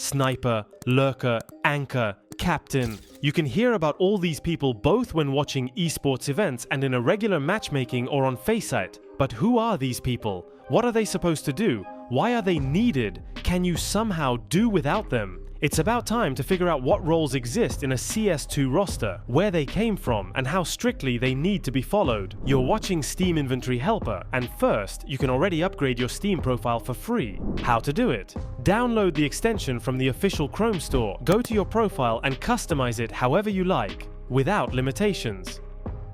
sniper, lurker, anchor, captain. You can hear about all these people both when watching esports events and in a regular matchmaking or on Faceit. But who are these people? What are they supposed to do? Why are they needed? Can you somehow do without them? It's about time to figure out what roles exist in a CS2 roster, where they came from, and how strictly they need to be followed. You're watching Steam Inventory Helper, and first, you can already upgrade your Steam profile for free. How to do it? Download the extension from the official Chrome store, go to your profile and customize it however you like, without limitations.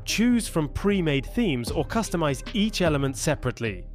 Choose from pre-made themes or customize each element separately.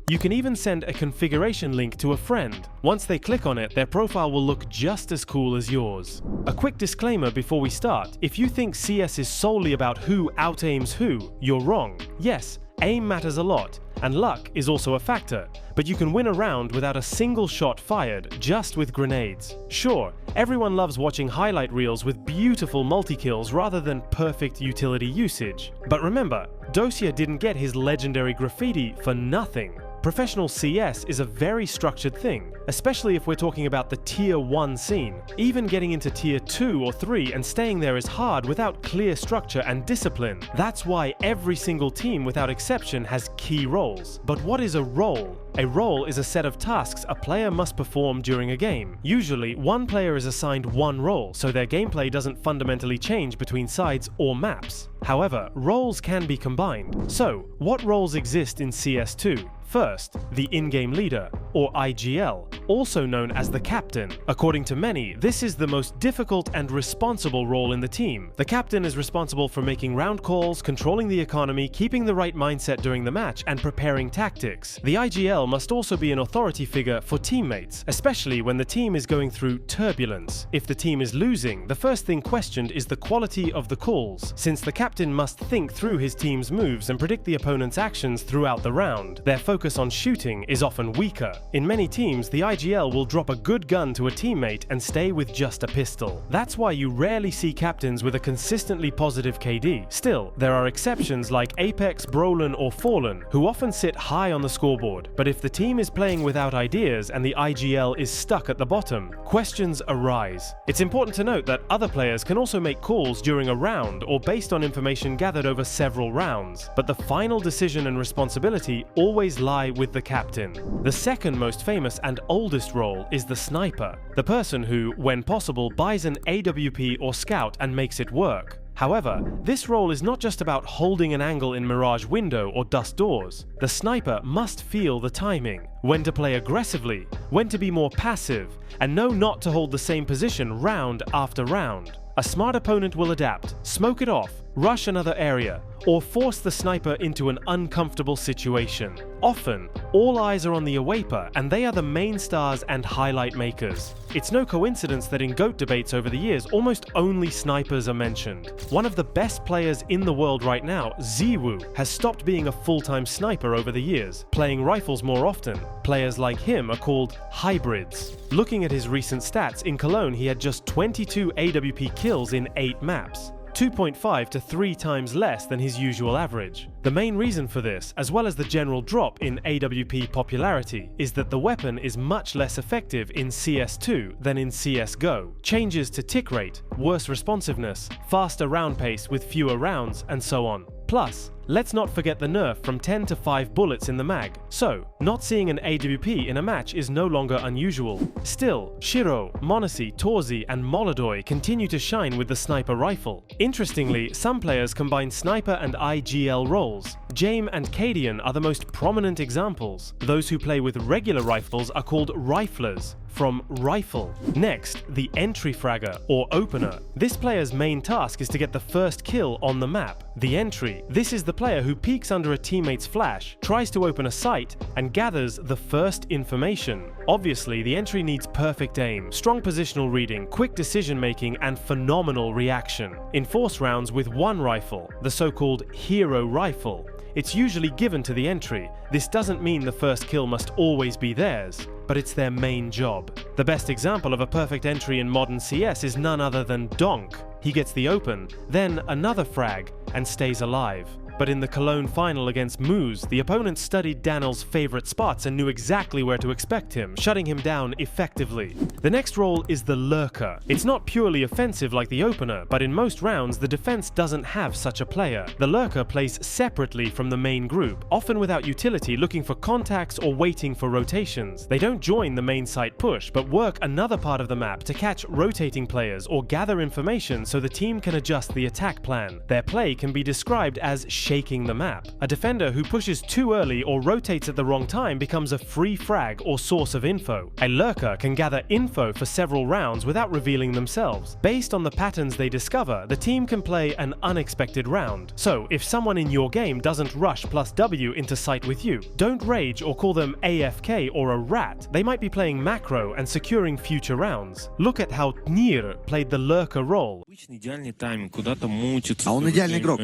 You can even send a configuration link to a friend. Once they click on it, their profile will look just as cool as yours. A quick disclaimer before we start: if you think CS is solely about who out-aims who, you're wrong. Yes, aim matters a lot, and luck is also a factor, but you can win a round without a single shot fired, just with grenades. Sure, everyone loves watching highlight reels with beautiful multi-kills rather than perfect utility usage. But remember, Dosia didn't get his legendary graffiti for nothing. Professional CS is a very structured thing, especially if we're talking about the Tier 1 scene. Even getting into Tier 2 or 3 and staying there is hard without clear structure and discipline. That's why every single team without exception has key roles. But what is a role? A role is a set of tasks a player must perform during a game. Usually, one player is assigned one role, so their gameplay doesn't fundamentally change between sides or maps. However, roles can be combined. So, what roles exist in CS2? First, the in-game leader, or IGL, also known as the captain. According to many, this is the most difficult and responsible role in the team. The captain is responsible for making round calls, controlling the economy, keeping the right mindset during the match, and preparing tactics. The IGL must also be an authority figure for teammates, especially when the team is going through turbulence. If the team is losing, the first thing questioned is the quality of the calls, since the captain must think through his team's moves and predict the opponent's actions throughout the round. Their focus on shooting is often weaker. In many teams, the IGL will drop a good gun to a teammate and stay with just a pistol. That's why you rarely see captains with a consistently positive KD. Still, there are exceptions like Apex, Brolin, or Fallen, who often sit high on the scoreboard. But if the team is playing without ideas and the IGL is stuck at the bottom, questions arise. It's important to note that other players can also make calls during a round or based on information gathered over several rounds, but the final decision and responsibility always lie with the captain. The second most famous and oldest role is the sniper, the person who, when possible, buys an AWP or scout and makes it work. However, this role is not just about holding an angle in Mirage window or dust doors. The sniper must feel the timing, when to play aggressively, when to be more passive, and know not to hold the same position round after round. A smart opponent will adapt, smoke it off, rush another area, or force the sniper into an uncomfortable situation. Often, all eyes are on the awaper, and they are the main stars and highlight makers. It's no coincidence that in GOAT debates over the years, almost only snipers are mentioned. One of the best players in the world right now, Ziwu, has stopped being a full-time sniper over the years, playing rifles more often. Players like him are called hybrids. Looking at his recent stats, in Cologne he had just 22 AWP kills in 8 maps. 2.5 to 3 times less than his usual average. The main reason for this, as well as the general drop in AWP popularity, is that the weapon is much less effective in CS2 than in CSGO. Changes to tick rate, worse responsiveness, faster round pace with fewer rounds, and so on. Plus, let's not forget the nerf from 10 to 5 bullets in the mag. So, not seeing an AWP in a match is no longer unusual. Still, Shiro, Monesi, Torzi, and Molodoy continue to shine with the sniper rifle. Interestingly, some players combine sniper and IGL roles. Jame and Cadian are the most prominent examples. Those who play with regular rifles are called riflers, from rifle. Next, the Entry-Fragger, or opener. This player's main task is to get the first kill on the map. The entry. This is the player who peeks under a teammate's flash, tries to open a sight, and gathers the first information. Obviously, the entry needs perfect aim, strong positional reading, quick decision making, and phenomenal reaction. Enforce rounds with one rifle, the so-called hero rifle. It's usually given to the entry. This doesn't mean the first kill must always be theirs, but it's their main job. The best example of a perfect entry in modern CS is none other than Donk. He gets the open, then another frag, and stays alive. But in the Cologne final against Moose, the opponent studied Daniel's favorite spots and knew exactly where to expect him, shutting him down effectively. The next role is the Lurker. It's not purely offensive like the opener, but in most rounds the defense doesn't have such a player. The Lurker plays separately from the main group, often without utility, looking for contacts or waiting for rotations. They don't join the main site push, but work another part of the map to catch rotating players or gather information so the team can adjust the attack plan. Their play can be described as shaking the map. A defender who pushes too early or rotates at the wrong time becomes a free frag or source of info. A Lurker can gather info for several rounds without revealing themselves. Based on the patterns they discover, the team can play an unexpected round. So, if someone in your game doesn't rush +W into site with you, don't rage or call them AFK or a rat. They might be playing macro and securing future rounds. Look at how Tnir played the Lurker role. Идеальный тайминг, куда-то мучиться. А он идеальный игрок.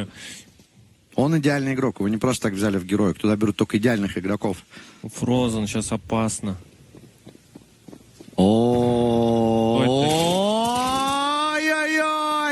Он идеальный игрок. Его не просто так взяли в героев. Туда берут только идеальных игроков. Фрозен сейчас опасно. Ой-ой-ой,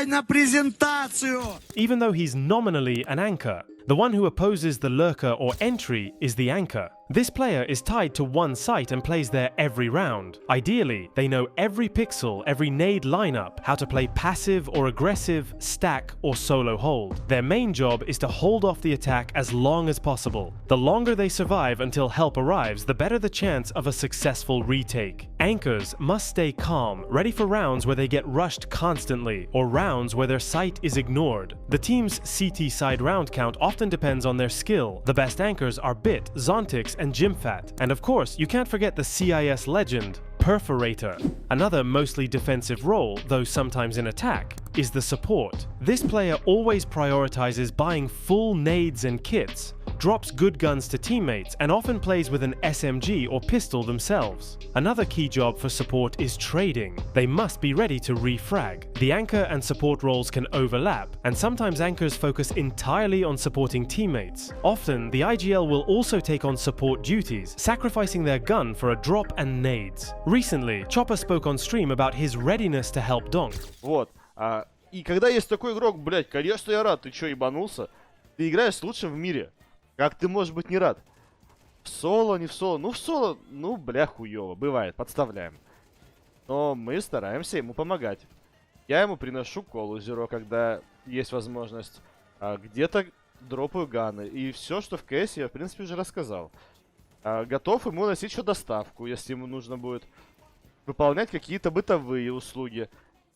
на презентацию! Even though he's nominally an anchor, the one who opposes the Lurker or entry is the anchor. This player is tied to one site and plays there every round. Ideally, they know every pixel, every nade lineup, how to play passive or aggressive, stack or solo hold. Their main job is to hold off the attack as long as possible. The longer they survive until help arrives, the better the chance of a successful retake. Anchors must stay calm, ready for rounds where they get rushed constantly, or rounds where their site is ignored. The team's CT side round count often depends on their skill. The best anchors are Bit, Zontix, and Gymfat. And of course, you can't forget the CIS legend, Perforator. Another mostly defensive role, though sometimes in attack, is the support. This player always prioritizes buying full nades and kits, drops good guns to teammates, and often plays with an SMG or pistol themselves. Another key job for support is trading. They must be ready to refrag. The anchor and support roles can overlap, and sometimes anchors focus entirely on supporting teammates. Often, the IGL will also take on support duties, sacrificing their gun for a drop and nades. Recently, Chopper spoke on stream about his readiness to help Donk. Вот. И когда есть такой игрок, блядь, конечно я рад. Ты чё, ебанулся? Ты играешь с лучшим в мире. Как ты можешь быть не рад? В соло, не в соло. Ну, в соло, ну, бля, хуёво. Бывает, подставляем. Но мы стараемся ему помогать. Я ему приношу колу зеро, когда есть возможность. Где-то дропаю ганы. И все, что в КС, я, в принципе, уже рассказал. Готов ему носить еще доставку, если ему нужно будет. Выполнять какие-то бытовые услуги.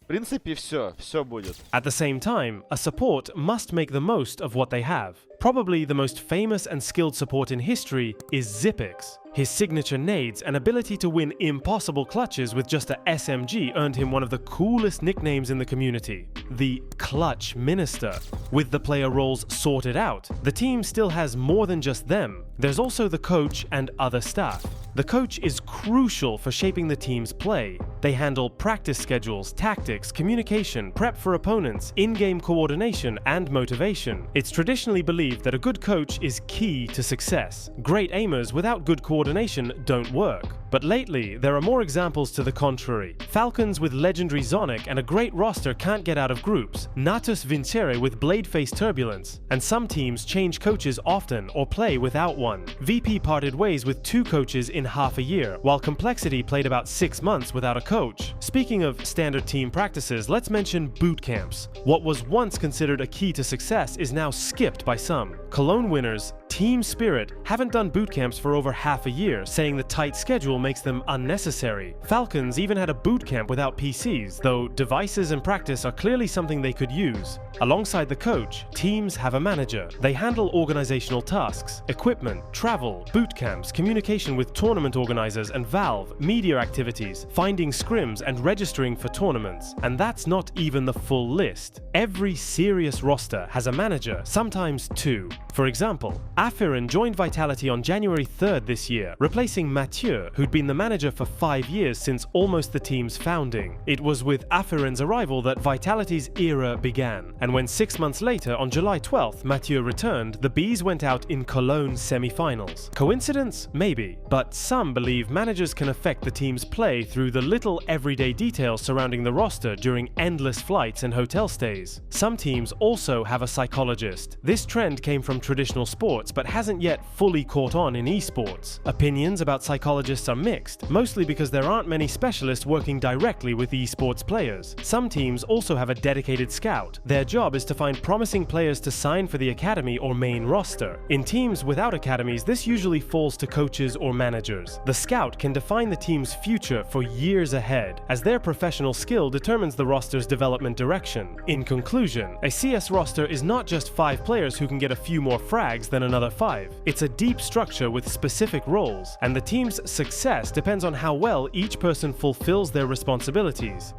В принципе, все будет. At the same time, a support must make the most of what they have. Probably the most famous and skilled support in history is Xyp9x. His signature nades and ability to win impossible clutches with just a SMG earned him one of the coolest nicknames in the community, the Clutch Minister. With the player roles sorted out, the team still has more than just them. There's also the coach and other staff. The coach is crucial for shaping the team's play. They handle practice schedules, tactics, communication, prep for opponents, in-game coordination, and motivation. It's traditionally believed that a good coach is key to success. Great aimers without good coordination don't work. But lately, there are more examples to the contrary. Falcons with legendary Zonic and a great roster can't get out of groups, Natus Vincere with Bladeface Turbulence, and some teams change coaches often or play without one. VP parted ways with 2 coaches in half a year, while Complexity played about 6 months without a coach. Speaking of standard team practices, let's mention boot camps. What was once considered a key to success is now skipped by some. Cologne winners Team Spirit haven't done boot camps for over half a year, saying the tight schedule makes them unnecessary. Falcons even had a boot camp without PCs, though devices and practice are clearly something they could use. Alongside the coach, teams have a manager. They handle organizational tasks, equipment, travel, boot camps, communication with tournament organizers and Valve, media activities, finding scrims and registering for tournaments. And that's not even the full list. Every serious roster has a manager, sometimes 2. For example, Afirin joined Vitality on January 3rd this year, replacing Mathieu, who'd been the manager for 5 years since almost the team's founding. It was with Afirin's arrival that Vitality's era began, and when 6 months later, on July 12th, Mathieu returned, the Bees went out in Cologne semi-finals. Coincidence? Maybe. But some believe managers can affect the team's play through the little everyday details surrounding the roster during endless flights and hotel stays. Some teams also have a psychologist. This trend came from from traditional sports but hasn't yet fully caught on in esports. Opinions about psychologists are mixed, mostly because there aren't many specialists working directly with esports players. Some teams also have a dedicated scout. Their job is to find promising players to sign for the academy or main roster. In teams without academies, this usually falls to coaches or managers. The scout can define the team's future for years ahead, as their professional skill determines the roster's development direction. In conclusion, a CS roster is not just 5 players who can get a few more frags than another 5. It's a deep structure with specific roles, and the team's success depends on how well each person fulfills their responsibilities.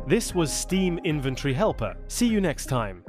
This was Steam Inventory Helper. See you next time.